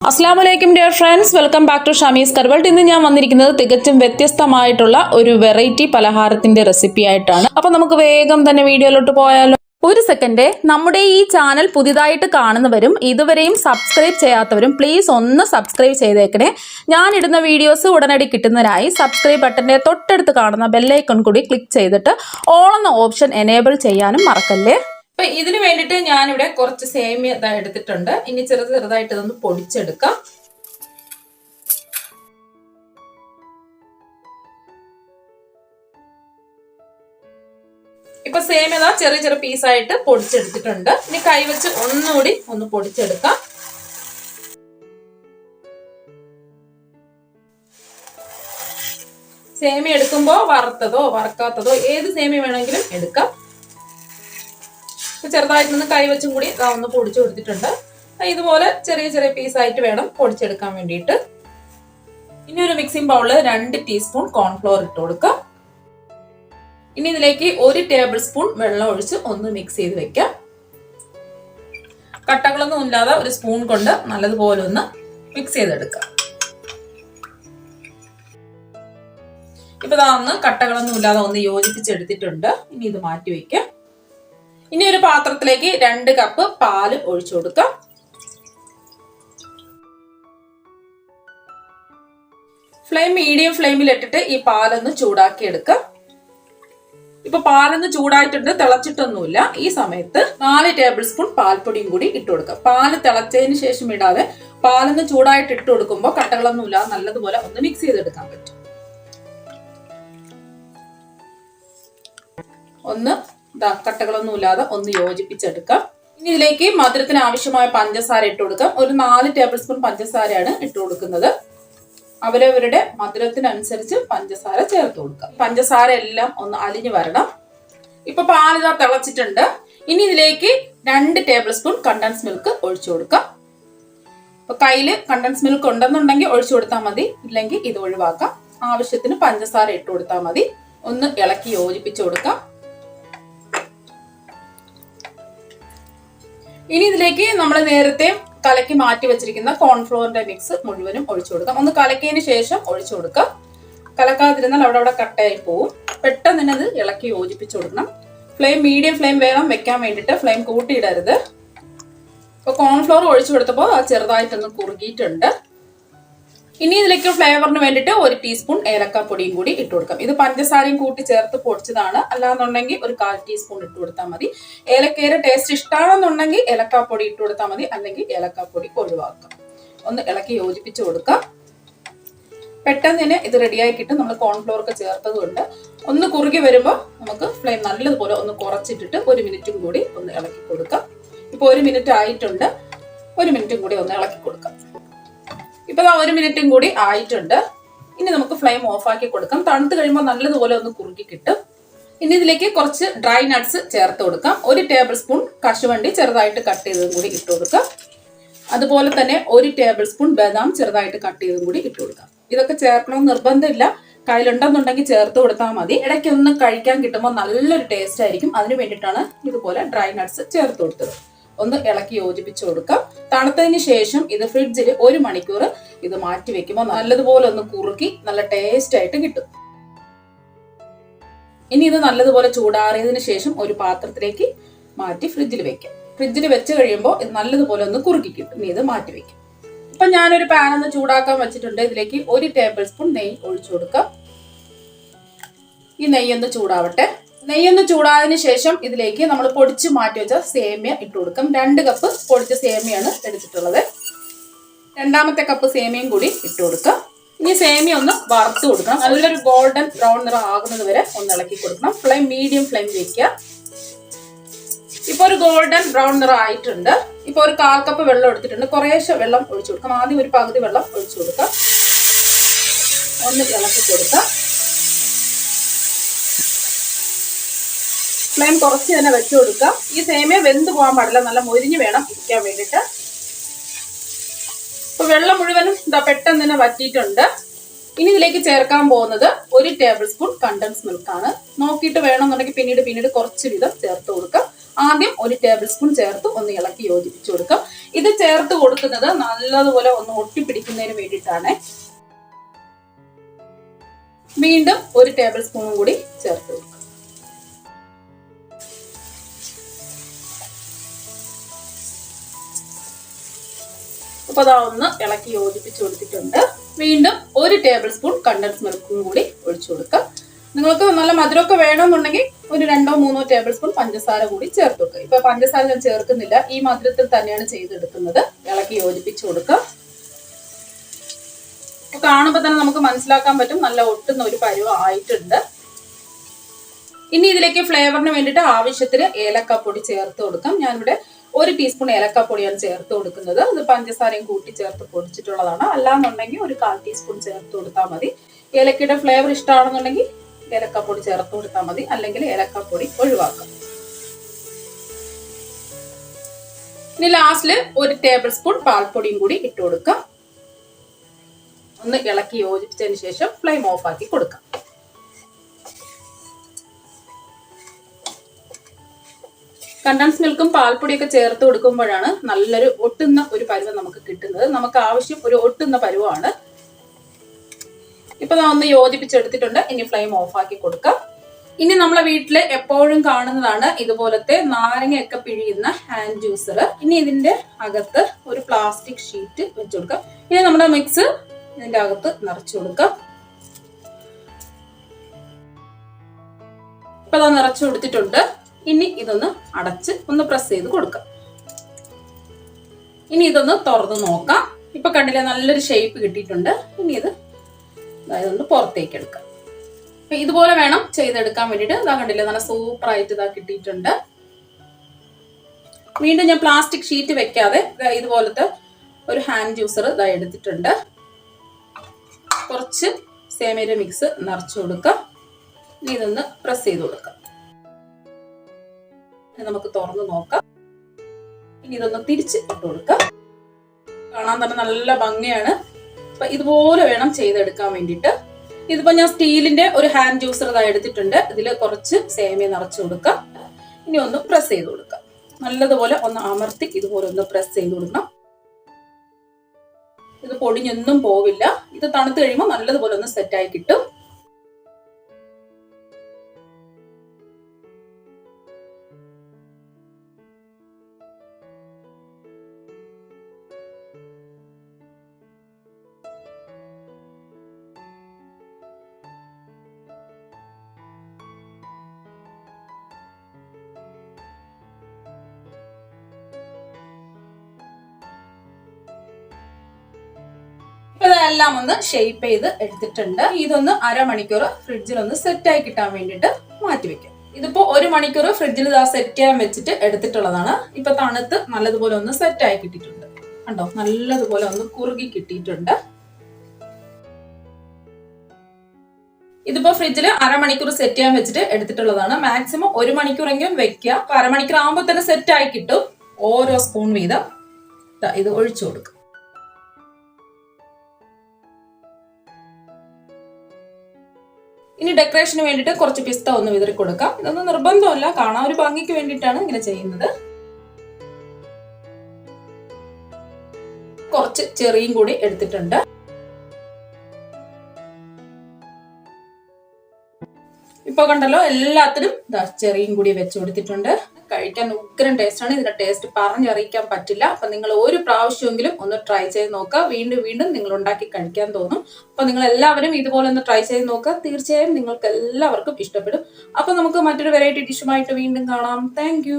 അസ്സലാമലൈക്കും dear friends, welcome back to Shamee's കർവൾട്ട്. ഇന്ന് ഞാൻ വന്നിരിക്കുന്നത് തികച്ചും വ്യത്യസ്തമായിട്ടുള്ള ഒരു വെറൈറ്റി പലഹാരത്തിന്റെ റെസിപ്പി ആയിട്ടാണ്. അപ്പൊ നമുക്ക് വേഗം തന്നെ വീഡിയോയിലോട്ട് പോയാലോ. ഒരു സെക്കൻഡ്, നമ്മുടെ ഈ ചാനൽ പുതിയതായിട്ട് കാണുന്നവരും ഇതുവരെയും സബ്സ്ക്രൈബ് ചെയ്യാത്തവരും പ്ലീസ് ഒന്ന് സബ്സ്ക്രൈബ് ചെയ്തേക്കണേ. ഞാനിടുന്ന വീഡിയോസ് ഉടനടി കിട്ടുന്നതിനായി സബ്സ്ക്രൈബ് ബട്ടന്റെ തൊട്ടടുത്ത് കാണുന്ന ബെല്ലൈക്കൺ കൂടി ക്ലിക്ക് ചെയ്തിട്ട് ഓൾ എന്ന ഓപ്ഷൻ എനേബിൾ ചെയ്യാനും മറക്കല്ലേ. അപ്പൊ ഇതിന് വേണ്ടിയിട്ട് ഞാനിവിടെ കുറച്ച് സേമിയ എടുത്തിട്ടുണ്ട്. ഇനി ചെറുതായിട്ട് ഇതൊന്ന് പൊടിച്ചെടുക്കാം. ഇപ്പൊ സേമിയ ചെറിയ പീസായിട്ട് പൊടിച്ചെടുത്തിട്ടുണ്ട്. ഇനി കൈവച്ച് ഒന്നുകൂടി ഒന്ന് പൊടിച്ചെടുക്കാം. സേമിയ എടുക്കുമ്പോൾ വറുത്തതോ വറക്കാത്തതോ ഏത് സേമിയ വേണമെങ്കിലും എടുക്കാം. ചെറുതായിട്ടൊന്ന് കൈവച്ചും കൂടി ഒന്ന് പൊടിച്ചു കൊടുത്തിട്ടുണ്ട്. ഇതുപോലെ ചെറിയ പീസായിട്ട് വേണം പൊടിച്ചെടുക്കാൻ വേണ്ടിയിട്ട്. ഇനി ഒരു മിക്സിംഗ് ബൗളിൽ 2 ടീസ്പൂൺ കോൺഫ്ലോർ ഇട്ട് കൊടുക്കാം. ഇനി ഇതിലേക്ക് 1 ടേബിൾ സ്പൂൺ വെള്ളം ഒഴിച്ച് ഒന്ന് മിക്സ് ചെയ്ത് വെക്കാം. കട്ടകളൊന്നും ഇല്ലാതെ ഒരു സ്പൂൺ കൊണ്ട് നല്ലതുപോലെ ഒന്ന് മിക്സ് ചെയ്തെടുക്കാം. ഇപ്പൊ ഒന്ന് കട്ടകളൊന്നും ഇല്ലാതെ ഒന്ന് യോജിപ്പിച്ചെടുത്തിട്ടുണ്ട്. ഇനി ഇത് മാറ്റി വെക്കാം. ഇനി ഒരു പാത്രത്തിലേക്ക് 2 കപ്പ് പാല് ഒഴിച്ചു കൊടുക്കാം. മീഡിയം ഫ്ലെയിമിൽ ഇട്ടിട്ട് ഈ പാലൊന്ന് ചൂടാക്കി എടുക്കാം. ഇപ്പൊ പാലൊന്ന് ചൂടായിട്ടുണ്ട്, തിളച്ചിട്ടൊന്നുമില്ല. ഈ സമയത്ത് 4 ടേബിൾ സ്പൂൺ പാൽപ്പൊടിയും കൂടി ഇട്ട് കൊടുക്കാം. പാല് തിളച്ചതിന് ശേഷം ഇടാതെ പാലൊന്ന് ചൂടായിട്ട് ഇട്ട് കൊടുക്കുമ്പോൾ കട്ടകളൊന്നും ഇല്ലാതെ നല്ലതുപോലെ ഒന്ന് മിക്സ് ചെയ്തെടുക്കാൻ പറ്റും. കട്ടകളൊന്നും ഇല്ലാതെ ഒന്ന് യോജിപ്പിച്ചെടുക്കാം. ഇനി ഇതിലേക്ക് മധുരത്തിന് ആവശ്യമായ പഞ്ചസാര ഇട്ട് കൊടുക്കാം. ഒരു 4 ടേബിൾ സ്പൂൺ പഞ്ചസാരയാണ് ഇട്ട് കൊടുക്കുന്നത്. അവരവരുടെ മധുരത്തിനനുസരിച്ച് പഞ്ചസാര ചേർത്ത് കൊടുക്കാം. പഞ്ചസാര എല്ലാം ഒന്ന് അലിഞ്ഞു വരണം. ഇപ്പൊ പാലിതാ തിളച്ചിട്ടുണ്ട്. ഇനി ഇതിലേക്ക് 2 ടേബിൾ സ്പൂൺ കണ്ടൻസ് മിൽക്ക് ഒഴിച്ചു കൊടുക്കാം. ഇപ്പൊ കയ്യില് കണ്ടൻസ് മിൽക്ക് ഉണ്ടെന്നുണ്ടെങ്കിൽ ഒഴിച്ചു കൊടുത്താൽ മതി, ഇല്ലെങ്കിൽ ഇത് ഒഴിവാക്കാം. ആവശ്യത്തിന് പഞ്ചസാര ഇട്ട് കൊടുത്താൽ മതി. ഒന്ന് ഇളക്കി യോജിപ്പിച്ചു കൊടുക്കാം. ഇനി ഇതിലേക്ക് നമ്മൾ നേരത്തെ കലക്കി മാറ്റി വെച്ചിരിക്കുന്ന കോൺഫ്ലോറിന്റെ മിക്സ് മുഴുവനും ഒഴിച്ചു കൊടുക്കാം. ഒന്ന് കലക്കിയതിന് ശേഷം ഒഴിച്ചു കൊടുക്കാം. കലക്കാതിരുന്നാൽ അവിടെ കട്ടയായി പോവും. പെട്ടെന്ന് തന്നെ അത് ഇളക്കി യോജിപ്പിച്ചു കൊടുക്കണം. മീഡിയം ഫ്ലെയിം വേണം വെക്കാൻ വേണ്ടിയിട്ട്. ഫ്ലെയിം കൂട്ടിയിടരുത്. ഇപ്പൊ കോൺഫ്ലോർ ഒഴിച്ചു കൊടുത്തപ്പോൾ ചെറുതായിട്ടൊന്ന് കുറുകിയിട്ടുണ്ട്. ഇനി ഇതിലേക്ക് ഫ്ലേവറിന് വേണ്ടിയിട്ട് 1 ടീസ്പൂൺ ഏലക്കാപ്പൊടിയും കൂടി ഇട്ട് കൊടുക്കാം. ഇത് പഞ്ചസാരയും കൂട്ടി ചേർത്ത് പൊടിച്ചതാണ്. അല്ലാന്നുണ്ടെങ്കിൽ ഒരു 1/4 ടീസ്പൂൺ ഇട്ട് കൊടുത്താൽ മതി. ഏലക്കയുടെ ടേസ്റ്റ് ഇഷ്ടമാണെന്നുണ്ടെങ്കിൽ ഏലക്കാപ്പൊടി ഇട്ട് കൊടുത്താൽ മതി, അല്ലെങ്കിൽ ഏലക്കാപ്പൊടി ഒഴിവാക്കാം. ഒന്ന് ഇളക്കി യോജിപ്പിച്ച് കൊടുക്കാം. പെട്ടെന്ന് തന്നെ ഇത് റെഡിയായി കിട്ടും. നമ്മൾ കോൺഫ്ലോർ ഒക്കെ ചേർത്തത് കൊണ്ട് ഒന്ന് കുറുകി വരുമ്പോൾ നമുക്ക് ഫ്ലെയിം നല്ലതുപോലെ ഒന്ന് കുറച്ചിട്ടിട്ട് 1 മിനിറ്റും കൂടി ഒന്ന് ഇളക്കി കൊടുക്കാം. ഇപ്പൊ 1 മിനിറ്റ് ആയിട്ടുണ്ട്. 1 മിനിറ്റും കൂടി ഒന്ന് ഇളക്കി കൊടുക്കാം. ഇപ്പൊ 1 മിനിറ്റും കൂടി ആയിട്ടുണ്ട്. ഇനി നമുക്ക് ഫ്ലെയിം ഓഫ് ആക്കി കൊടുക്കാം. തണുത്ത് കഴിയുമ്പോൾ നല്ലതുപോലെ ഒന്ന് കുറുക്കി കിട്ടും. ഇനി ഇതിലേക്ക് കുറച്ച് ഡ്രൈ നട്ട്സ് ചേർത്ത് കൊടുക്കാം. 1 ടേബിൾ സ്പൂൺ കശുവണ്ടി ചെറുതായിട്ട് കട്ട് ചെയ്തതും കൂടി ഇട്ട് കൊടുക്കാം. അതുപോലെ തന്നെ 1 ടേബിൾ സ്പൂൺ ബദാം ചെറുതായിട്ട് കട്ട് ചെയ്തതും കൂടി ഇട്ട് കൊടുക്കാം. ഇതൊക്കെ ചേർക്കണമെന്ന് നിർബന്ധമില്ല, കയ്യിലുണ്ടെന്നുണ്ടെങ്കിൽ ചേർത്ത് കൊടുത്താൽ മതി. ഇടയ്ക്ക് ഒന്ന് കഴിക്കാൻ കിട്ടുമ്പോൾ നല്ലൊരു ടേസ്റ്റ് ആയിരിക്കും. അതിന് വേണ്ടിയിട്ടാണ് ഇതുപോലെ ഡ്രൈ നട്ട്സ് ചേർത്ത് കൊടുത്തത്. ഒന്ന് ഇളക്കി യോജിപ്പിച്ചു കൊടുക്കാം. തണുത്തതിന് ശേഷം ഇത് ഫ്രിഡ്ജിൽ 1 മണിക്കൂർ ഇത് മാറ്റി വെക്കുമ്പോൾ നല്ലതുപോലെ ഒന്ന് കുറുക്കി നല്ല ടേസ്റ്റ് ആയിട്ട് കിട്ടും. ഇനി ഇത് നല്ലതുപോലെ ചൂടാറിയതിനു ശേഷം ഒരു പാത്രത്തിലേക്ക് മാറ്റി ഫ്രിഡ്ജിൽ വെക്കാം. ഫ്രിഡ്ജിൽ വെച്ച് കഴിയുമ്പോൾ ഇത് നല്ലതുപോലെ ഒന്ന് കുറുക്കി കിട്ടും. ഇനി ഇത് മാറ്റി വെക്കാം. ഇപ്പൊ ഞാനൊരു പാൻ ഒന്ന് ചൂടാക്കാൻ വെച്ചിട്ടുണ്ട്. ഇതിലേക്ക് 1 ടേബിൾ സ്പൂൺ നെയ്യ് ഒഴിച്ചു കൊടുക്കാം. ഈ നെയ്യൊന്ന് ചൂടാവട്ടെ. നെയ്യൊന്ന് ചൂടായതിനു ശേഷം ഇതിലേക്ക് നമ്മൾ പൊടിച്ച് മാറ്റി വെച്ച സേമിയ ഇട്ട് കൊടുക്കാം. 2 കപ്പ് പൊടിച്ച സേമിയാണ് എടുത്തിട്ടുള്ളത്. 2ാമത്തെ കപ്പ് സേമിയയും കൂടി ഇട്ട് കൊടുക്കാം. ഇനി സേമിയ ഒന്ന് വറുത്ത് കൊടുക്കണം. നല്ലൊരു ഗോൾഡൻ ബ്രൗൺ നിറം ആകുന്നത് വരെ ഒന്ന് ഇളക്കി കൊടുക്കണം. മീഡിയം ഫ്ലെയിം വെക്കുക. ഇപ്പൊ ഒരു ഗോൾഡൻ ബ്രൗൺ നിറം ആയിട്ടുണ്ട്. ഇപ്പൊ ഒരു 1/4 കപ്പ് വെള്ളം എടുത്തിട്ടുണ്ട്. കുറേശ്ശെ വെള്ളം ഒഴിച്ചു കൊടുക്കാം. ആദ്യം ഒരു പകുതി വെള്ളം ഒഴിച്ചു കൊടുക്കാം. ഒന്ന് ഇളക്കി കൊടുക്കാം. ഫ്ലെയിം കുറച്ച് തന്നെ വെച്ചു കൊടുക്കുക. ഈ സേമിയ വെന്ത് പോകാൻ പാടില്ല, നല്ല മൊരിഞ്ഞ് വേണം ഇരിക്കാൻ വേണ്ടിയിട്ട്. ഇപ്പൊ വെള്ളം മുഴുവനും പെട്ടെന്ന് തന്നെ വറ്റിയിട്ടുണ്ട്. ഇനി ഇതിലേക്ക് ചേർക്കാൻ പോകുന്നത് 1 ടേബിൾ സ്പൂൺ കണ്ടൻസ് മിൽക്കാണ്. നോക്കിയിട്ട് വേണമെന്നുണ്ടെങ്കിൽ പിന്നീട് കുറച്ച് വീതം ചേർത്ത് കൊടുക്കാം. ആദ്യം 1 ടേബിൾ സ്പൂൺ ചേർത്ത് ഒന്ന് ഇളക്കി യോജിപ്പിച്ചു കൊടുക്കാം. ഇത് ചേർത്ത് കൊടുക്കുന്നത് നല്ലതുപോലെ ഒന്ന് ഒട്ടിപ്പിടിക്കുന്നതിന് വേണ്ടിയിട്ടാണ്. വീണ്ടും 1 ടേബിൾ സ്പൂണും കൂടി ചേർത്ത് കൊടുക്കാം. അപ്പൊ അതാ ഒന്ന് ഇളക്കി യോജിപ്പിച്ചു കൊടുത്തിട്ടുണ്ട്. വീണ്ടും 1 ടേബിൾ സ്പൂൺ കണ്ടൻസ് മിൽക്കും കൂടി ഒഴിച്ചു കൊടുക്കാം. നിങ്ങൾക്ക് നല്ല മധുരമൊക്കെ വേണമെന്നുണ്ടെങ്കിൽ ഒരു 2-3 ടേബിൾ സ്പൂൺ പഞ്ചസാര കൂടി ചേർത്ത് കൊടുക്കുക. ഇപ്പൊ പഞ്ചസാര ഞാൻ ചേർക്കുന്നില്ല, ഈ മധുരത്തിൽ തന്നെയാണ് ചെയ്തെടുക്കുന്നത്. ഇളക്കി യോജിപ്പിച്ചു കൊടുക്കാം. കാണുമ്പോൾ തന്നെ നമുക്ക് മനസ്സിലാക്കാൻ പറ്റും നല്ല ഒട്ടുന്ന ഒരു പരുവം ആയിട്ടുണ്ട്. ഇനി ഇതിലേക്ക് ഫ്ലേവറിന് വേണ്ടിയിട്ട് ആവശ്യത്തിന് ഏലക്കാപ്പൊടി ചേർത്ത് കൊടുക്കാം. ഞാനിവിടെ 1 ടീസ്പൂൺ ഏലക്കാപ്പൊടിയാണ് ചേർത്ത് കൊടുക്കുന്നത്. ഇത് പഞ്ചസാരയും കൂട്ടി ചേർത്ത് പൊടിച്ചിട്ടുള്ളതാണ്. അല്ലാന്നുണ്ടെങ്കിൽ ഒരു 1/4 ടീസ്പൂൺ ചേർത്ത് കൊടുത്താൽ മതി. ഏലക്കയുടെ ഫ്ലേവർ ഇഷ്ടമാണെന്നുണ്ടെങ്കിൽ ഏലക്കാപ്പൊടി ചേർത്ത് കൊടുത്താൽ മതി, അല്ലെങ്കിൽ ഏലക്കാപ്പൊടി ഒഴിവാക്കാം. ഇനി ലാസ്റ്റില് 1 ടേബിൾ സ്പൂൺ പാൽപ്പൊടിയും കൂടി ഇട്ട് കൊടുക്കാം. ഒന്ന് ഇളക്കി യോജിപ്പിച്ചതിന് ശേഷം ഫ്ലെയിം ഓഫ് ആക്കി കൊടുക്കാം. കണ്ടൻസ് മിൽക്കും പാൽപ്പൊടിയൊക്കെ ചേർത്ത് കൊടുക്കുമ്പോഴാണ് നല്ലൊരു ഒട്ടുന്ന ഒരു പരുവം നമുക്ക് കിട്ടുന്നത്. നമുക്ക് ആവശ്യം ഒരു ഒട്ടുന്ന പരുവമാണ്. ഇപ്പൊ ഒന്ന് യോജിപ്പിച്ചെടുത്തിട്ടുണ്ട്. ഇനി ഫ്ലെയിം ഓഫ് ആക്കി കൊടുക്കാം. ഇനി നമ്മളെ വീട്ടില് എപ്പോഴും കാണുന്നതാണ് ഇതുപോലത്തെ നാരങ്ങയൊക്കെ പിഴിയുന്ന ഹാൻഡ് ജ്യൂസർ. ഇനി ഇതിന്റെ അകത്ത് ഒരു പ്ലാസ്റ്റിക് ഷീറ്റ് വെച്ചു കൊടുക്കാം. ഇനി നമ്മുടെ മിക്സ് ഇതിന്റെ അകത്ത് നിറച്ചു കൊടുക്കാം. ഇപ്പൊ അത് നിറച്ചു കൊടുത്തിട്ടുണ്ട്. ഇനി ഇതൊന്ന് അടച്ച് ഒന്ന് പ്രസ് ചെയ്ത് കൊടുക്കാം. ഇനി ഇതൊന്ന് തുറന്ന് നോക്കാം. ഇപ്പൊ കണ്ടില്ലേ, നല്ലൊരു ഷേപ്പ് കിട്ടിയിട്ടുണ്ട്. ഇനി ഇത് ഇതൊന്ന് പുറത്തേക്ക് എടുക്കാം. അപ്പൊ ഇതുപോലെ വേണം ചെയ്തെടുക്കാൻ വേണ്ടിയിട്ട്. ഇതാ കണ്ടില്ലേ, നല്ല സൂപ്പർ ആയിട്ട് ഇതാ കിട്ടിയിട്ടുണ്ട്. വീണ്ടും ഞാൻ പ്ലാസ്റ്റിക് ഷീറ്റ് വെക്കാതെ ഇതുപോലത്തെ ഒരു ഹാൻഡ് ജ്യൂസർ ഇതാ എടുത്തിട്ടുണ്ട്. കുറച്ച് സേമിയയുടെ മിക്സ് നിറച്ചു കൊടുക്കാം. ഇനി ഇതൊന്ന് പ്രസ് ചെയ്ത് കൊടുക്കാം. നമുക്ക് തുറന്ന് നോക്കാം. ഇനി ഇതൊന്ന് തിരിച്ച് ഇട്ട് കൊടുക്കാം. കാണാൻ തന്നെ നല്ല ഭംഗിയാണ്. അപ്പൊ ഇതുപോലെ വേണം ചെയ്തെടുക്കാൻ വേണ്ടിയിട്ട്. ഇതിപ്പോ ഞാൻ സ്റ്റീലിന്റെ ഒരു ഹാൻഡ് ജ്യൂസർ ഇതായി എടുത്തിട്ടുണ്ട്. ഇതിൽ കുറച്ച് സേമിയ നിറച്ചു കൊടുക്കാം. ഇനി ഒന്ന് പ്രസ് ചെയ്ത് കൊടുക്കാം. നല്ലതുപോലെ ഒന്ന് അമർത്തി ഇതുപോലെ ഒന്ന് പ്രസ് ചെയ്ത് കൊടുക്കണം. ഇത് പൊടിഞ്ഞൊന്നും പോവില്ല. ഇത് തണുത്ത് കഴിയുമ്പോൾ നല്ലതുപോലെ ഒന്ന് സെറ്റായി കിട്ടും. ഇതെല്ലാം ഒന്ന് ഷേപ്പ് ചെയ്ത് എടുത്തിട്ടുണ്ട്. ഇതൊന്ന് അരമണിക്കൂർ ഫ്രിഡ്ജിൽ ഒന്ന് സെറ്റ് ആയി കിട്ടാൻ വേണ്ടിയിട്ട് മാറ്റി വെക്കാം. ഇതിപ്പോ 1 മണിക്കൂർ ഫ്രിഡ്ജിൽ സെറ്റ് ചെയ്യാൻ വെച്ചിട്ട് എടുത്തിട്ടുള്ളതാണ്. ഇപ്പൊ തണുത്ത് നല്ലതുപോലെ ഒന്ന് സെറ്റ് ആയി കിട്ടിയിട്ടുണ്ട്. കണ്ടോ, നല്ലതുപോലെ ഒന്ന് കുറുകി കിട്ടിയിട്ടുണ്ട്. ഇതിപ്പോ ഫ്രിഡ്ജിൽ അരമണിക്കൂർ സെറ്റ് ചെയ്യാൻ വെച്ചിട്ട് എടുത്തിട്ടുള്ളതാണ്. മാക്സിമം 1 മണിക്കൂറെങ്കിലും വെക്കുക. അപ്പൊ അരമണിക്കൂർ ആകുമ്പോൾ തന്നെ സെറ്റ് ആയി കിട്ടും. ഓരോ സ്പൂൺ വീതം ഇത് ഒഴിച്ചു കൊടുക്കും. ഇനി ഡെക്കറേഷന് വേണ്ടിയിട്ട് കുറച്ച് പിസ്ത ഒന്ന് വിതറി കൊടുക്കാം. ഇതൊന്നും നിർബന്ധമല്ല, കാണാൻ ഒരു ഭംഗിക്ക് വേണ്ടിയിട്ടാണ് ഇങ്ങനെ ചെയ്യുന്നത്. കുറച്ച് ചെറിയും കൂടി എടുത്തിട്ടുണ്ട്. ഇപ്പൊ കണ്ടല്ലോ, എല്ലാത്തിനും ചെറിയും കൂടി വെച്ച് കൊടുത്തിട്ടുണ്ട്. കഴിക്കാൻ ഉഗ്രൻ ടേസ്റ്റ് ആണ്. ഇതിന്റെ ടേസ്റ്റ് പറഞ്ഞറിയിക്കാൻ പറ്റില്ല. അപ്പൊ നിങ്ങൾ ഒരു പ്രാവശ്യമെങ്കിലും ഒന്ന് ട്രൈ ചെയ്ത് നോക്കുക. വീണ്ടും വീണ്ടും നിങ്ങൾ ഉണ്ടാക്കി കഴിക്കാൻ തോന്നും. അപ്പൊ നിങ്ങൾ എല്ലാവരും ഇതുപോലെ ഒന്ന് ട്രൈ ചെയ്ത് നോക്കുക. തീർച്ചയായും നിങ്ങൾക്ക് എല്ലാവർക്കും ഇഷ്ടപ്പെടും. അപ്പൊ നമുക്ക് മറ്റൊരു വെറൈറ്റി ഡിഷുമായിട്ട് വീണ്ടും കാണാം. താങ്ക്